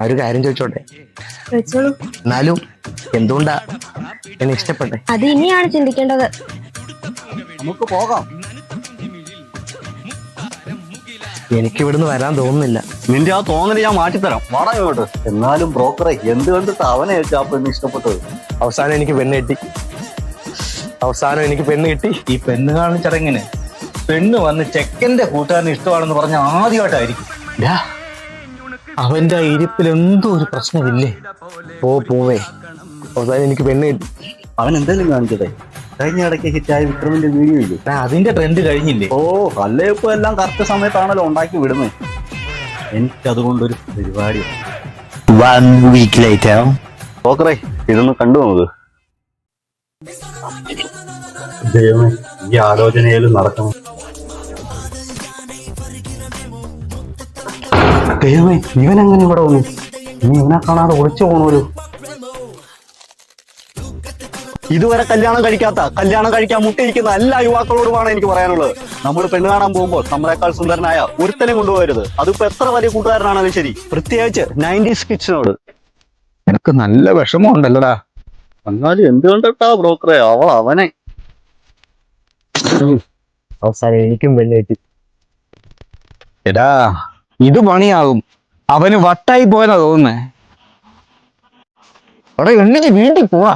ഒരു കാര്യം ചോദിച്ചോട്ടെ? വെച്ചോളൂ. എന്നാലും എന്തുകൊണ്ടാ എന്നെ ഇഷ്ടപ്പെട്ടെ? അത് ഇനിയാണ് ചിന്തിക്കേണ്ടത്. നമുക്ക് പോകാം. എനിക്ക് ഇവിടുന്ന് വരാൻ തോന്നുന്നില്ല. നിന്റെ ആ തോന്നല് ഞാൻ മാറ്റിത്തരാം. വാടാ ഇങ്ങോട്ട്. എന്നാലും ബ്രോക്കറെ എന്ത് കണ്ടിട്ട് അവനെ ആ പെണ്ണ് ഇഷ്ടപ്പെട്ടത്? അവസാനം എനിക്ക് പെണ്ണ് കിട്ടി. ഈ പെണ്ണ് കാണുന്ന ചടങ്ങിന് പെണ്ണ് വന്ന് ചെക്കന്റെ കൂട്ടുകാരന് ഇഷ്ടമാണെന്ന് പറഞ്ഞ ആദ്യമായിട്ടായിരിക്കും. അവന്റെ ഇരിപ്പിൽ എന്തോ ഒരു പ്രശ്നമില്ലേ? പോവേ. അവസാനം എനിക്ക് പെണ്ണ് കിട്ടി. അവൻ എന്തെങ്കിലും കാണിച്ചതേ? കഴിഞ്ഞ ഇടയ്ക്ക് ഹിറ്റായ വിക്രമിന്റെ വീഡിയോ ഇല്ലേ? അതിന്റെ ട്രെൻഡ് കഴിഞ്ഞില്ലേ? ഓ, അല്ലേ ഇപ്പൊ എല്ലാം കറക്റ്റ് സമയത്താണല്ലോ ഉണ്ടാക്കി വിടുന്നത്. എനിക്കതുകൊണ്ടൊരു പരിപാടി. ബ്രോക്കറെ ഇതൊന്ന് കണ്ടു നോക്ക്. ദൈവമേ, ഈ ആലോചനയിലും നടക്കണം. ദൈവമേ, ഇവനെങ്ങനെ ഇവിടെ വന്നു? ഇനി ഇവനെ കാണാതെ ഒളിച്ചു പോണോലോ. ഇതുവരെ കല്യാണം കഴിക്കാൻ മുട്ടിയിരിക്കുന്ന എല്ലാ യുവാക്കളോടുമാണ് എനിക്ക് പറയാനുള്ളത്. നമ്മൾ പെണ്ണ് കാണാൻ പോകുമ്പോൾ നമ്മളെക്കാൾ സുന്ദരനായ ഒരുത്തനെ കൊണ്ടുപോകരുത്. അതിപ്പോ എത്ര വലിയ കൂട്ടുകാരനാണെങ്കിലും ശരി, പ്രത്യേകിച്ച് 90s കിഡ്സിനോട്. എനിക്ക് നല്ല വിഷമമുണ്ടല്ലോടാ. എന്നാലും എന്ത് കണ്ടിട്ടാ ബ്രോക്കറെ അവനെ? അവസാനം എനിക്കും പെണ്ണ് കിട്ടി. എടാ, ഇത് പണിയാകും. അവന് വട്ടായി പോയെന്നാ തോന്നുന്നേ. അവിടെ എണ്ണി വീട്ടിൽ പോവാ.